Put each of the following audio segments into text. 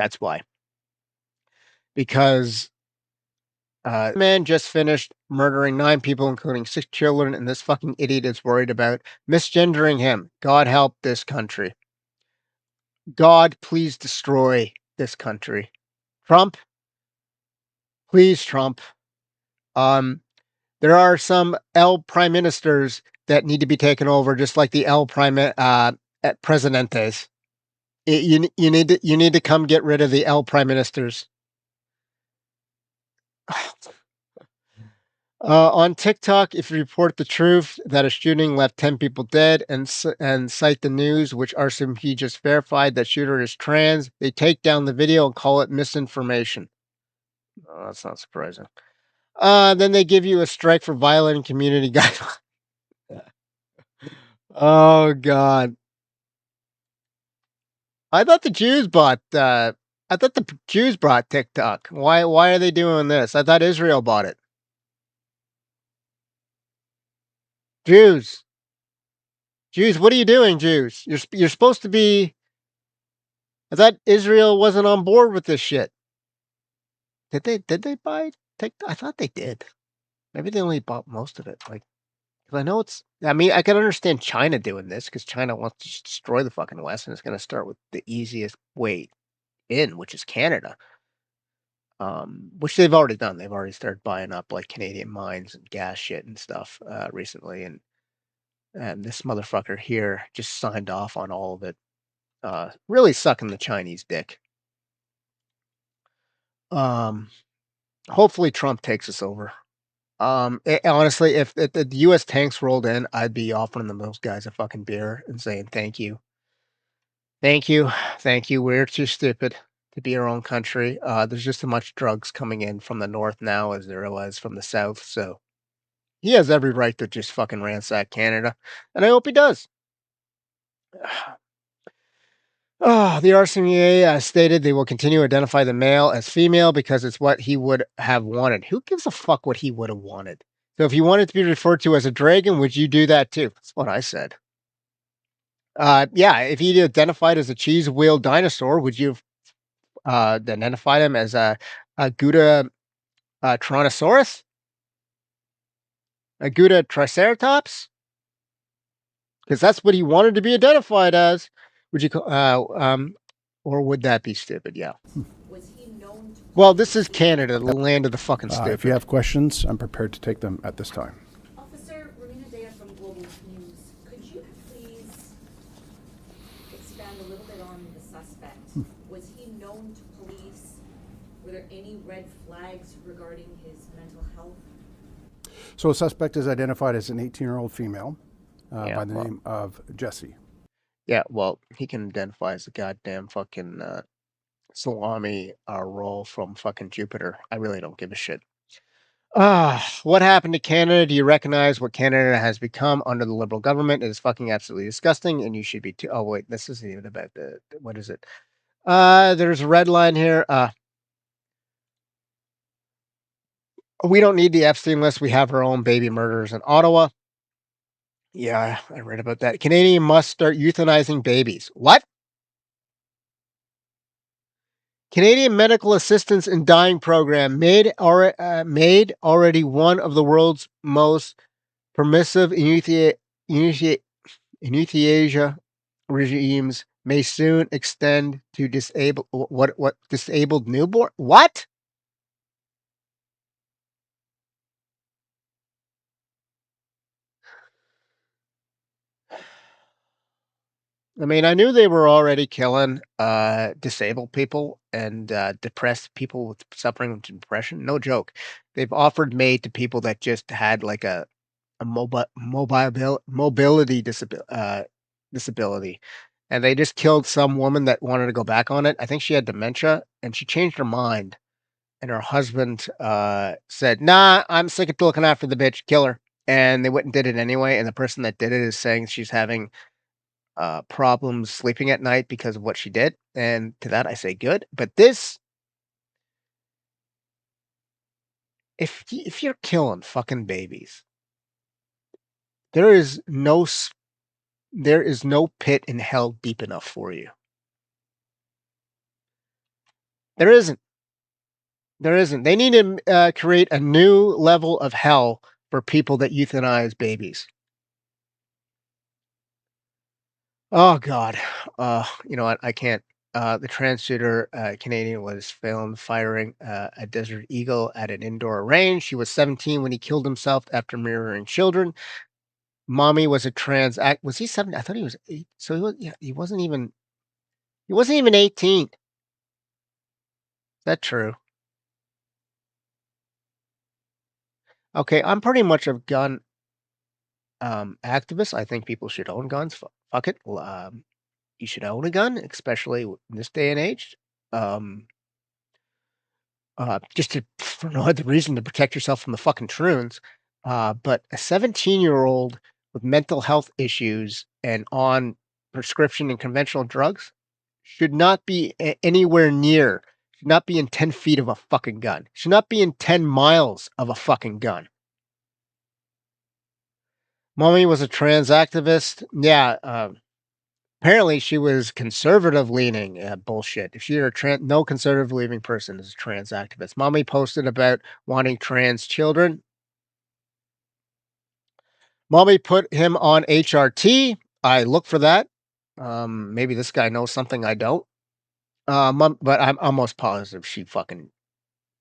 That's why. Because man just finished murdering 9 people, including 6 children, and this fucking idiot is worried about misgendering him. God help this country. God, please destroy this country. Trump, please, Trump. Um, there are some L prime ministers that need to be taken over, just like the L presidentes. You need to come get rid of the L prime ministers. On TikTok, if you report the truth that a shooting left 10 people dead and cite the news, which RCMP just verified that shooter is trans, they take down the video and call it misinformation. Oh, that's not surprising. Then they give you a strike for violating community guidelines. Oh God. I thought the Jews bought I thought the Jews bought TikTok. Why are they doing this? I thought Israel bought it. Jews. Jews, what are you doing, Jews? You're supposed to be. I thought Israel wasn't on board with this shit. Did they buy TikTok? I thought they did. Maybe they only bought most of it. Like, because I know it's. I mean, I can understand China doing this because China wants to just destroy the fucking West, and it's going to start with the easiest way in, which is Canada. Which they've already done. They've already started buying up like Canadian mines and gas shit and stuff recently, and this motherfucker here just signed off on all of it. Really sucking the Chinese dick. Hopefully Trump takes us over. Honestly, if the U.S. tanks rolled in, I'd be offering them those guys a fucking beer and saying thank you, thank you, thank you. We're too stupid to be our own country. There's just as much drugs coming in from the north now as there was from the south, so he has every right to just fucking ransack Canada, and I hope he does. Oh, the RCMA stated they will continue to identify the male as female because it's what he would have wanted. Who gives a fuck what he would have wanted? So if you wanted to be referred to as a dragon, would you do that too? That's what I said. Yeah, if he identified as a cheese wheel dinosaur, would you identify him as a Gouda Tyrannosaurus? A Gouda Triceratops? Because that's what he wanted to be identified as. Would you or would that be stupid? Yeah. Well, this is Canada, the land of the fucking stupid. If you have questions, I'm prepared to take them at this time. Officer Romina Dea from Global News, could you please expand a little bit on the suspect? Was he known to police? Were there any red flags regarding his mental health? So a suspect is identified as an 18-year-old female by the name of Jessie. Yeah, well, he can identify as a goddamn fucking salami roll from fucking Jupiter. I really don't give a shit. What happened to Canada? Do you recognize what Canada has become under the Liberal government? It is fucking absolutely disgusting, and you should be too. Oh wait, this isn't even about what is it? There's a red line here. We don't need the Epstein list. We have our own baby murderers in Ottawa. Yeah, I read about that. Canadian must start euthanizing babies. What? Canadian Medical Assistance in Dying Program made already one of the world's most permissive euthanasia regimes may soon extend to disabled newborn. What? I mean, I knew they were already killing disabled people and depressed people with suffering with depression. No joke. They've offered Maid to people that just had like a mobility disability, and they just killed some woman that wanted to go back on it. I think she had dementia, and she changed her mind. And her husband said, "Nah, I'm sick of looking after the bitch. Kill her." And they went and did it anyway. And the person that did it is saying she's having problems sleeping at night because of what she did. And to that, I say good. But this, if you're killing fucking babies, there is no pit in hell deep enough for you. There isn't. There isn't. They need to create a new level of hell for people that euthanize babies. Oh God. You know what? I can't. The trans shooter Canadian was filmed firing a Desert Eagle at an indoor range. She was 17 when he killed himself after murdering children. Mommy was a trans act. Was he 7? I thought he was 8. So he was. Yeah, he wasn't even. He wasn't even 18. Is that true? Okay, I'm pretty much a gun activist. I think people should own guns. Fuck it. You should own a gun, especially in this day and age. Just for no other reason to protect yourself from the fucking troons. But a 17-year-old with mental health issues and on prescription and conventional drugs should not be anywhere near, should not be in 10 feet of a fucking gun, should not be in 10 miles of a fucking gun. Mommy was a trans activist. Yeah, apparently she was conservative leaning. Bullshit. If you're no conservative leaning person is a trans activist. Mommy posted about wanting trans children. Mommy put him on HRT. I look for that. Maybe this guy knows something I don't. But I'm almost positive she fucking,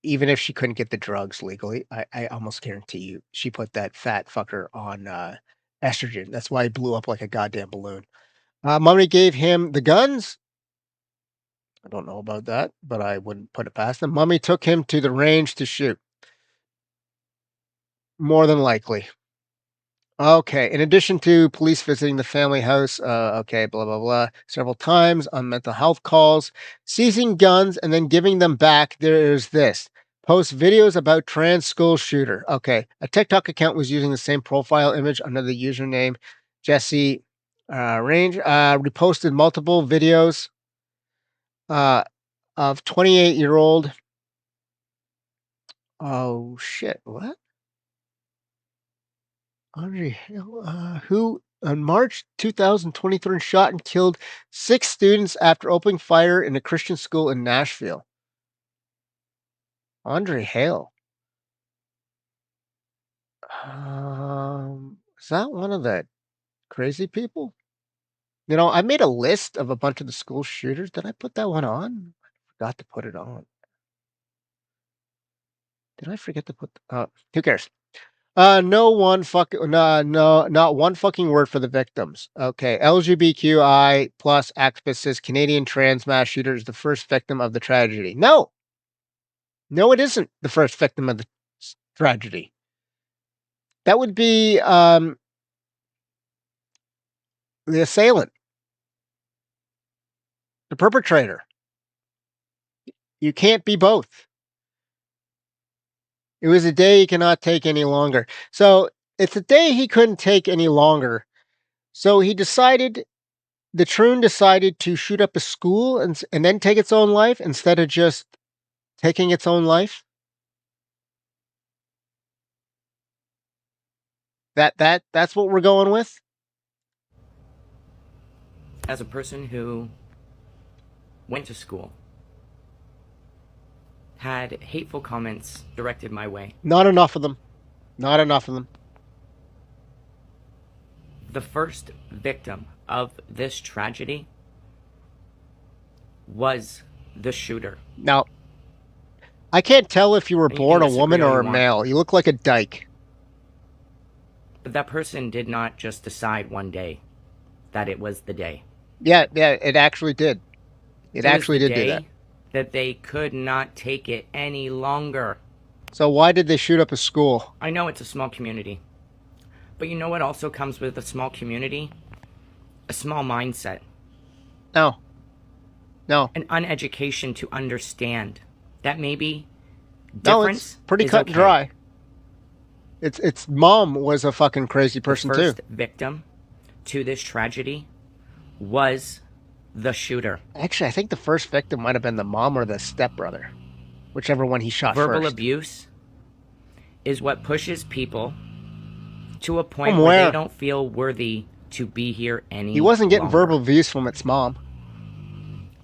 even if she couldn't get the drugs legally, I almost guarantee you she put that fat fucker on estrogen. That's why he blew up like a goddamn balloon. Mommy gave him the guns. I don't know about that, but I wouldn't put it past him. Mommy took him to the range to shoot. More than likely. Okay. In addition to police visiting the family house, okay, blah, blah, blah, several times on mental health calls, seizing guns and then giving them back, there is this. Post videos about trans school shooter. Okay. A TikTok account was using the same profile image under the username Jesse Range. Reposted multiple videos of 28-year-old. Oh, shit. What? Andre Hill, who on March 2023 shot and killed 6 students after opening fire in a Christian school in Nashville. Andre Hale. Is that one of the crazy people? You know, I made a list of a bunch of the school shooters. Did I put that one on? I forgot to put it on. Did I forget to put? Who cares? No one fucking no, not one fucking word for the victims. Okay, LGBTQI plus activist says Canadian trans mass shooter is the first victim of the tragedy. No, it isn't the first victim of the tragedy. That would be the assailant, the perpetrator. You can't be both. It was a day he cannot take any longer. So it's a day he couldn't take any longer. So he decided the Troon decided to shoot up a school and then take its own life instead of just taking its own life. That's what we're going with. As a person who went to school, had hateful comments directed my way. Not enough of them. Not enough of them. The first victim of this tragedy was the shooter. Now, I can't tell if you were born a woman or a male. You look like a dyke. But that person did not just decide one day that it was the day. Yeah, it actually did. It actually did do that. That they could not take it any longer. So why did they shoot up a school? I know it's a small community. But you know what also comes with a small community? A small mindset. No. An uneducation to understand that maybe difference it's pretty cut and dry. Its mom was a fucking crazy person too. The first victim to this tragedy was the shooter. Actually, I think the first victim might have been the mom or the stepbrother. Whichever one he shot Verbal first. abuse is what pushes people to a point where they don't feel worthy to be here any He wasn't getting longer. verbal abuse from its mom.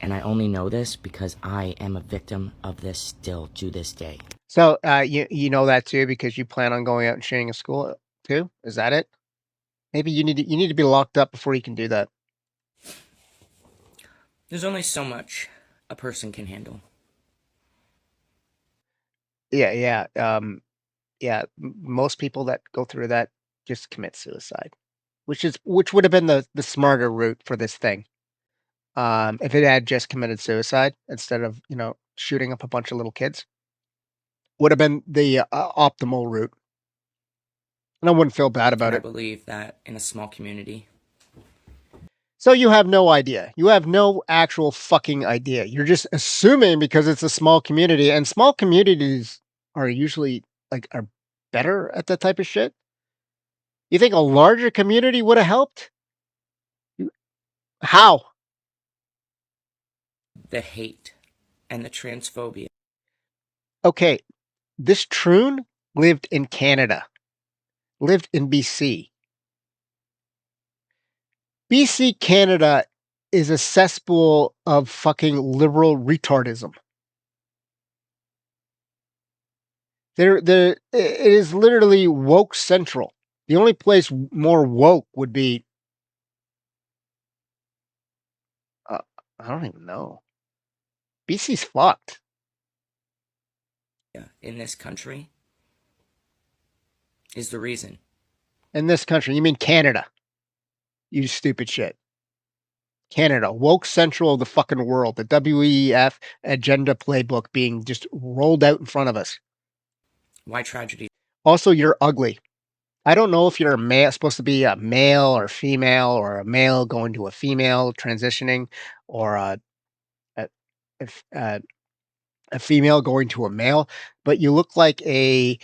And I only know this because I am a victim of this still to this day. So, you know that too because you plan on going out and shooting a school too? Is that it? Maybe you need to be locked up before you can do that. There's only so much a person can handle. Yeah. Most people that go through that just commit suicide, which would have been the smarter route for this thing. If it had just committed suicide instead of, shooting up a bunch of little kids, would have been the optimal route. And I wouldn't feel bad about And I it. believe that in a small community, So you have no idea. You have no actual fucking idea. You're just assuming because it's a small community, and small communities are usually are better at that type of shit. You think a larger community would have helped? How? the hate and the transphobia. Okay, this troon lived in Canada, lived in BC. BC, Canada is a cesspool of fucking liberal retardism. It is literally woke central. The only place more woke would be, uh, I don't even know. BC's fucked. In this country is the reason. In this country, you mean Canada? You stupid shit. Canada, woke central of the fucking world. The WEF agenda playbook being just rolled out in front of us. Why tragedy? Also, you're ugly. I don't know if you're supposed to be a male or female, or a male going to a female transitioning, or a, if, a female going to a male, but you look like a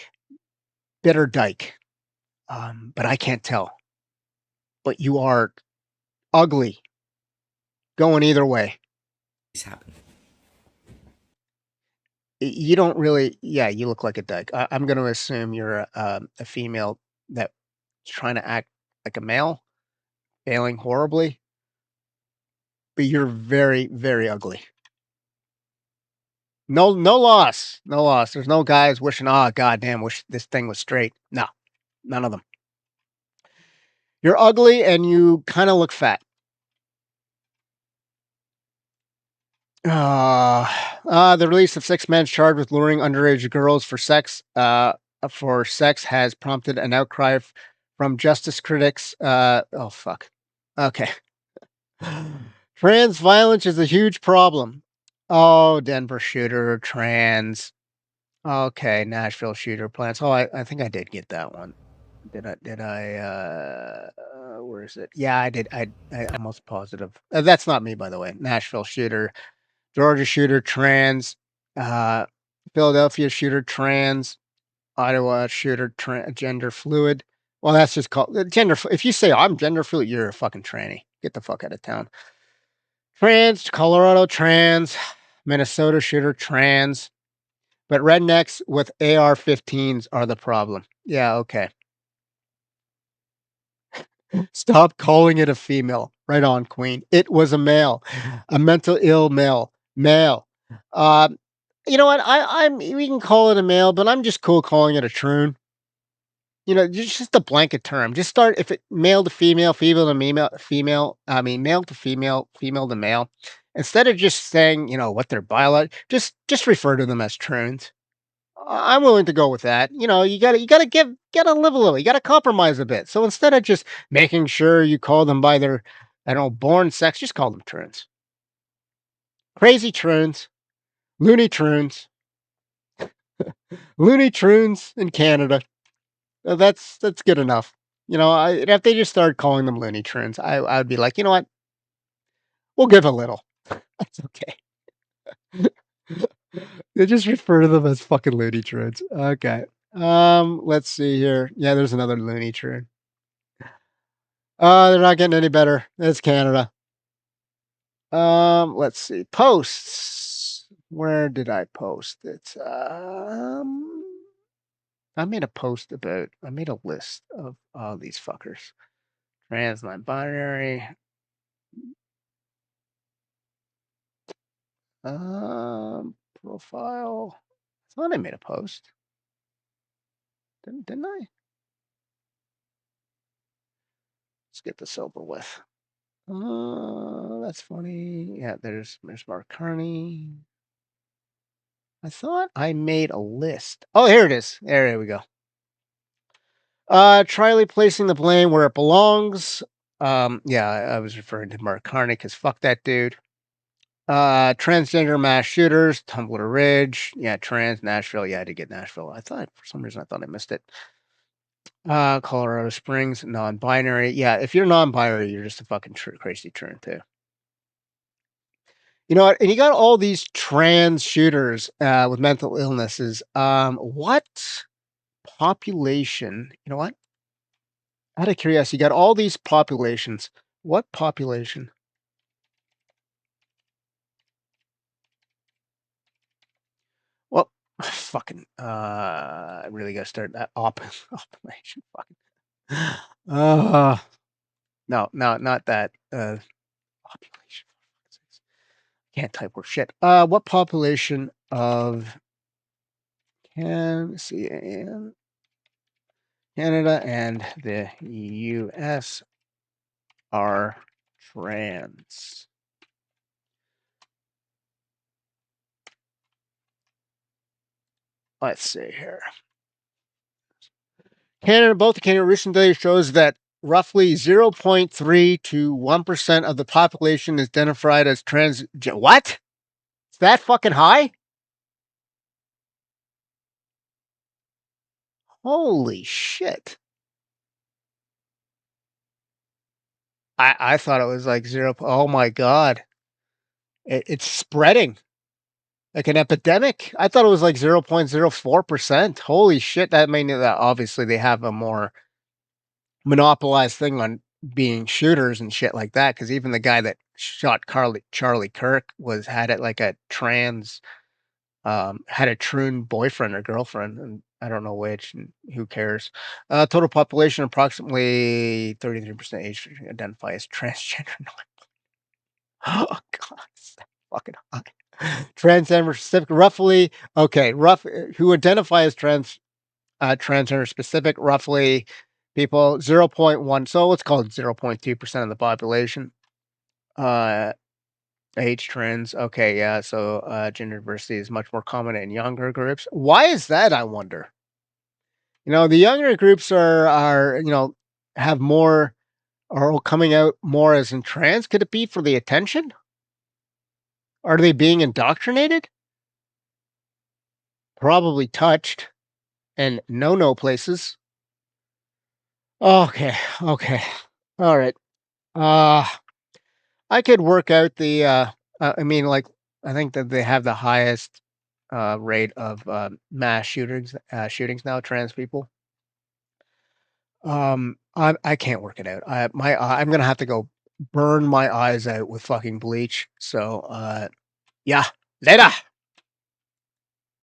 bitter dyke. But I can't tell. But you are ugly, going either way. Happen. You don't really, yeah, you look like a dyke. I'm going to assume you're a female that's trying to act like a male, failing horribly, but you're very, very ugly. No loss. No loss. There's no guys wishing, oh, goddamn, wish this thing was straight. No, none of them. You're ugly and you kind of look fat. The release of 6 men charged with luring underage girls for sex has prompted an outcry from justice critics. Oh fuck. Okay. Trans violence is a huge problem. Oh, Denver shooter, trans. Okay, Nashville shooter plans. Oh, I think I did get that one. Where is it? Yeah, I did. I'm almost positive. That's not me, by the way. Nashville shooter, Georgia shooter, trans, uh, Philadelphia shooter, trans, Ottawa shooter, gender fluid. Well, that's just called gender. If you say I'm gender fluid, you're a fucking tranny. Get the fuck out of town. Trans, Colorado trans, Minnesota shooter, trans. But rednecks with AR-15s are the problem. Yeah, okay. Stop calling it a female. Right on, Queen. It was a male, a mental ill male. Male. You know what? We can call it a male, but I'm just cool calling it a troon. Just a blanket term. Just start if it male to female, female to female. I mean, male to female, female to male. Instead of just saying, what their biology, just refer to them as troons. I'm willing to go with that. You gotta live a little. You gotta compromise a bit. So instead of just making sure you call them by their, I don't know, born sex, just call them troons. Crazy troons, loony troons, loony troons in Canada. That's good enough. If they just started calling them loony troons, I would be like, you know what? We'll give a little. That's okay. They just refer to them as fucking loony troons. Okay. Let's see here. Yeah, there's another loony troon. They're not getting any better. It's Canada. Let's see. Posts. Where did I post it? I made a list of all these fuckers. Trans, non-binary. Profile. I thought I made a post. Didn't I? Let's get this over with. That's funny. Yeah, there's Mark Carney. I thought I made a list. Oh, here it is. There we go. Triley placing the blame where it belongs. Yeah, I was referring to Mark Carney because fuck that dude. Transgender mass shooters, Tumbler Ridge. Yeah, trans Nashville. Yeah, I did get Nashville. I thought for some reason I missed it. Colorado Springs, non-binary. Yeah, if you're non-binary, you're just a fucking crazy turn too. You know what? And you got all these trans shooters with mental illnesses. What population? You know what? Out of curiosity, you got all these populations. What population? Well, fucking. I really got to start that population. Fucking. No, not that. Population. Can't type word shit. What population of Canada and the U.S. are trans? Let's see here. Canada, both the Canada recent data shows that roughly 0.3 to 1% of the population is identified as trans. What? Is that fucking high? Holy shit. I thought it was like 0. Oh my God. It's spreading like an epidemic. I thought it was like 0.04%. Holy shit. That means that obviously they have a more monopolized thing on being shooters and shit like that. Cause even the guy that shot Charlie Kirk had it like a trans, had a Troon boyfriend or girlfriend, and I don't know which, and who cares. Total population approximately 33% age identify as transgender. Oh God, it's fucking high. Transgender specific, roughly okay, who identify as transgender specific, roughly people 0.1. So let's call it 0.2% of the population. Age trends. Okay, yeah. So gender diversity is much more common in younger groups. Why is that, I wonder? You know, the younger groups are have more are coming out more as in trans. Could it be for the attention? Are they being indoctrinated? Probably touched and no places. Okay, okay. All right. Uh I could work out the I mean, like, I think that they have the highest rate of mass shootings now, trans people. I can't work it out. I'm gonna have to go burn my eyes out with fucking bleach. So yeah, later.